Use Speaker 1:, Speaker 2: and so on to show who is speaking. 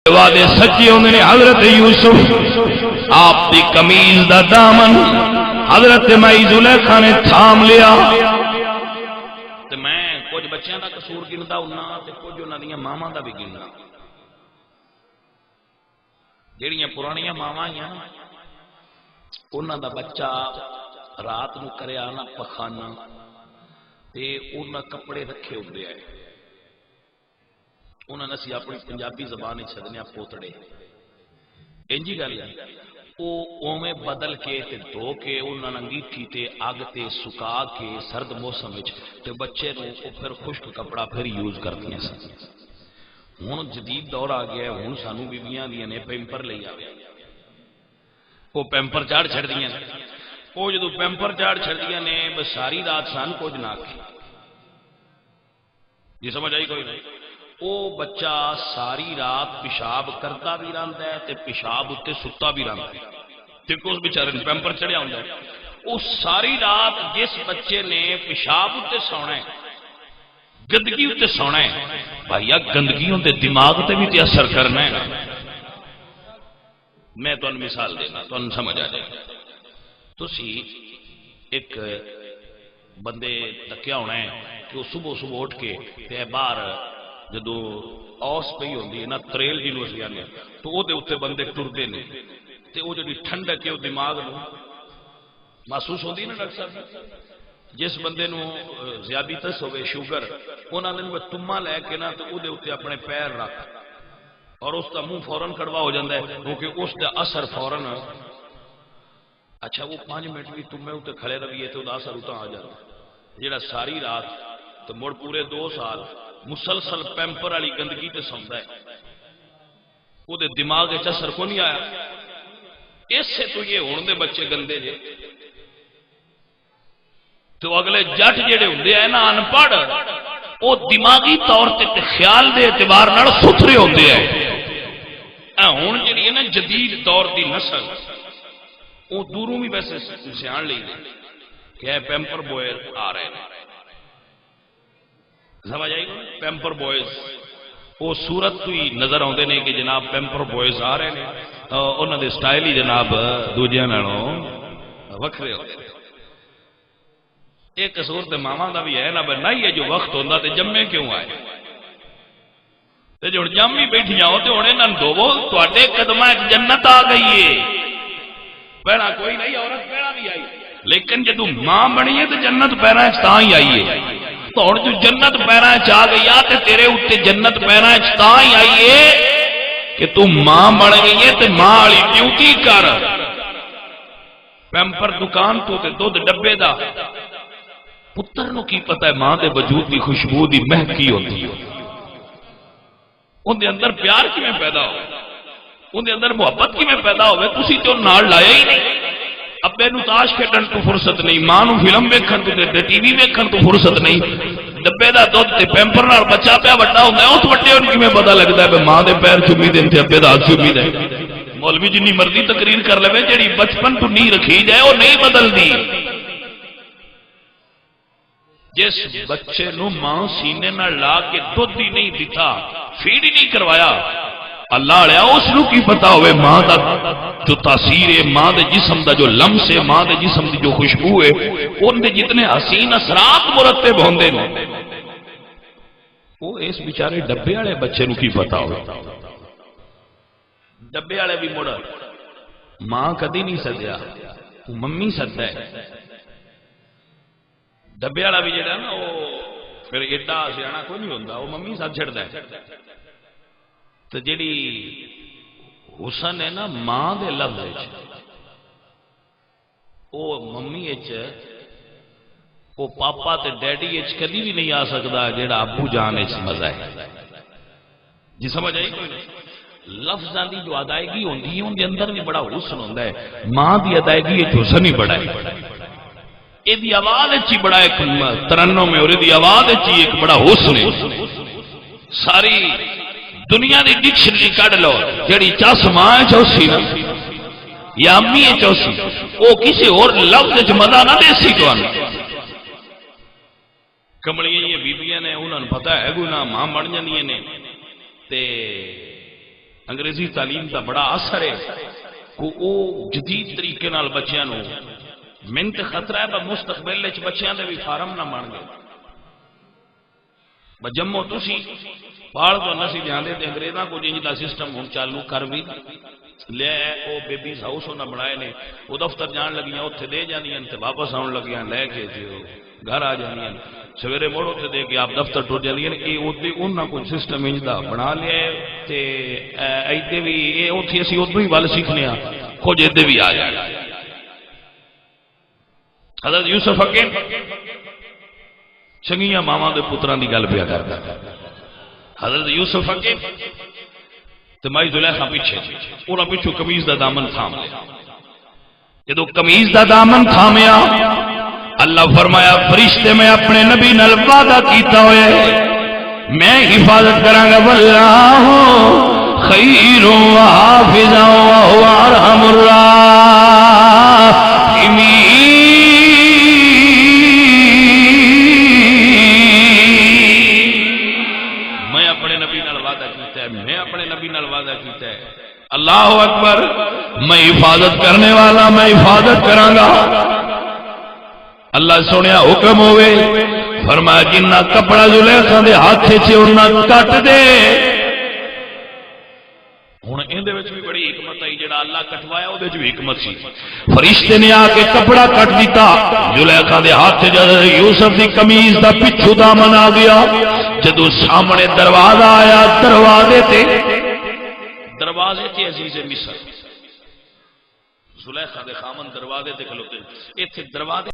Speaker 1: وعدے سچے ہوندے نے حضرت یوسف آپ دی قمیض دا دامن حضرت مائی زلیخا نے تھام لیا تے میں کچھ بچیاں دا قصور گندا ہونا تے کچھ انہاں دیاں ماواں دا بھی گننا جیڑیاں پرانیاں ماواں ہیں انہاں دا بچہ رات نو کرے آنا پخانا تے انہاں کپڑے رکھے ہوندے آئے انہوں نے اپنی پنجابی زبان چھدنے پوتڑے انجی گل وہ اوویں بدل کے تے دھو کے انہوں نے انگیٹھی تے اگ تے سکا کے سرد موسم تے بچے نو پھر خشک کپڑا پھر یوز کرتی ہیں سن ہوں جدید دور آ گیا ہوں سانو بیبیاں دیاں نے پیمپر لے آوے وہ پیمپر چاڑ چھڑ دیاں وہ جدو پیمپر چاڑ چھڑ دیاں نے بس ساری رات سان کچھ نہ آکھے جی سمجھ آئی کوئی نہیں وہ بچہ ساری رات پیشاب کرتا بھی رہتا ہے تے پیشاب اتنے ستا بھی رہتا ہے کیونکہ اس بیچارے نے پیمپر چڑھیا ہوتا ہے وہ ساری رات جس بچے نے پیشاب اتنے سونا ہے گندگی اتنے سونا ہے بھائی گندگیوں تے دماغ تے بھی تے اثر کرنا ہے میں تمہیں مثال دینا تمہیں سمجھ آ جائے تسی ایک بندے تکیا ہونا ہے کہ وہ صبح صبح اٹھ کے تے باہر جدو اوس پی ہوندی ہے نا تریل جنوں اسی آنے تو وہ اتنے بندے ٹرتے ہیں تو وہ جی ٹھنڈک ہے وہ دماغ نو محسوس ہوتی ہے نا ڈاکٹر صاحب جس بندے نو ذیابیطس ہوئے شوگر انہوں نے تما لے کے نا تو وہ اپنے پیر رکھ اور اس کا منہ فورن کڑوا ہو جاتا ہے کیونکہ اس کا اثر فورن اچھا وہ 5 منٹ بھی تمے اتنے کھڑے رہیے تو اثر اتنا آ جاتا جہاں ساری رات تو مڑ پورے 2 سال مسلسل پیمپر والی گندگی تے سوندا ہے وہ دماغ اثر کو نہیں آیا اس سے تو یہ ہون دے بچے گندے جے تو اگلے جٹ جڑے ہوندے ہیں نا ان پڑھ وہ دماغی طور تے خیال دے اعتبار نال ستھرے ہوندے ہیں ہن جڑی ہے نا جدید دور دی نسل وہ دوروں بھی ویسے سیاح لئی کہ پیمپر بوائے آ رہے ہیں سمجھ آئی پیمپر بوائز وہ صورت تو ہی نظر آتے ہیں کہ جناب پیمپر بوائز آ رہے ہیں انہوں نے سٹائل ہی جناب دوجیاں نالوں وکھرے ہوتے ہیں ایک قصور تے ماما دا بھی ہے نا بھائی نہیں ہے جو وقت ہوتا تے جمے کیوں آئے تے جو جم ہی بیٹھی جاؤ تے ہن انہاں دوو تواڈے قدماں وچ جنت آ گئی ہے پہلا کوئی نہیں عورت پہلا بھی آئی لیکن جدوں ماں بنی ہے تے جنت پیراں وچ تاں ہی آئی ہے تو ہوں جو جنت پیراں چ آ گئی تے تیرے اتنے جنت پیراں چ تاں ہی آئی ہے کہ تو ماں بن گئی ہے تے ماں والی ڈیوٹی کر پیمپر دکان تو تے دودھ ڈبے دا پتر نو کی پتہ ہے ماں دے وجود دی خوشبو دی مہک کی ہوندی ہے ان دے اندر پیار کیویں پیدا ہو ان دے اندر محبت کیویں پیدا ہوے تسی تے نال لایا ہی نہیں ابے نو تاش کھیڈن تو فرصت نہیں ماں نو فلم ویکھن تو تے ٹی وی ویکھن تو فرصت نہیں ڈبے دا دودھ تے پیمپر نال بچہ پیا وڈا ہوندا ہے اس وڈے نوں کیویں پتہ لگدا ہے کہ ماں دے پیر چومی دے تے ابے دا ہاتھ چومی دے مولوی جنی مرضی تقریر کر لے جڑی بچپن تو نہیں رکھی جائے وہ نہیں بدلدی جس بچے نو ماں سینے نال لا کے دودھ ہی نہیں دتا فیڈ ہی نہیں کروایا اللہ علیہ اس نو کی پتا ہوئے ماں دا جو تاثیر ہے ماں دے جسم دا جو لمس ہے ماں دے جسم دی جو خوشبو ہے ان دے جتنے حسین اثرات مرتب ہوندے نے وہ اس بیچارے ڈبے والے بچے نو کی پتا ہوئے ڈبے والے بھی مڑ ماں کدی نہیں سدیا ممی سدا ہے ڈبے والا بھی جڑا نا وہ پھر ایڈا سیاح کوئی نہیں ہوتا وہ ممی سد چڑھتا ہے تو جیڑی حسن ہے نا ماں دے لفظ وہ ممی وہ پاپا تے ڈیڈی کدی بھی نہیں آ سکتا جیڑا ابو جان مزہ ہے جی سمجھ آئی کوئی لفظاں دی جو ادائیگی ہوندی ہے ان دے اندر بھی بڑا حسن ہوندا ہے ماں دی ادائیگی حسن ہی بڑا ہے یہ دی آواز ہی بڑا ایک ترنم ہے اور یہ دی آواز ہی ایک بڑا حسن ہے ساری دنیا دی ڈکشنری کڈ لو جڑی چس ماں چوسی نا یا امی چوسی وہ کسی اور لفظ وچ مزہ نہ دے سی تانوں کملیاں بیبیاں نے انہاں نوں پتہ ہے کوئی نہ ماں بن جاندیاں نے تے انگریزی تعلیم کا بڑا اثر ہے کہ وہ جدید طریقے نال بچیاں نو من تے خطرہ ہے مستقبل وچ بچیاں دے بھی فارم نہ بن گئے جمو تسی پال تو نسی جاندے تے انگریزاں کو جنج دا سسٹم ہن چالو کر بھی لے او بیبیز ہاؤس انہاں بنائے نے وہ دفتر جان لگیاں اوتھے دے جاندیاں تے واپس آن لگیاں لے کے تے گھر آ جاندیاں سویرے موڑو تے دے کے آپ دفتر ٹر جاندیاں اے اوتے انہاں کو سسٹم انج دا بنا لیا تے ایتے بھی اے اوتھے اسی ادوں ہی ول سیکھنے ہاں کچھ ادے بھی آ جائے حضرت یوسف حکیم چنگیاں ماواں دے پتراں دی گل پیا کردا حضرت یوسف حکیم تے مائی زلیخا پیچھے انہاں پیچھے قمیض دا دامن تھام لیا جدو قمیض دا دامن تھامیا اللہ فرمایا فرشتے میں اپنے نبی نال وعدہ کیتا ہوئے میں حفاظت کراں گا واللہ خیر و حافظا وهو ارحم الراحمین اللہ اکبر میں حفاظت کرنے والا میں حفاظت کراں گا اللہ سنیا حکم ہوئے فرمایا جنہ کپڑا زلیخا دے ہاتھ چ انہاں کٹ دے ہن ایندے وچ بھی بڑی حکمت آئی جڑا اللہ کٹوایا او دے وچ بھی حکمت سی فرشتے نے آ کے کپڑا کٹ دیتا زلیخا دے ہاتھ چ یوسف دی قمیض دا پچھو دامن آ گیا جدوں سامنے دروازہ آیا دروازے تے عزیز مصر زلیخا دے خامن دروازے تے کھلوتے ایتھے دروازے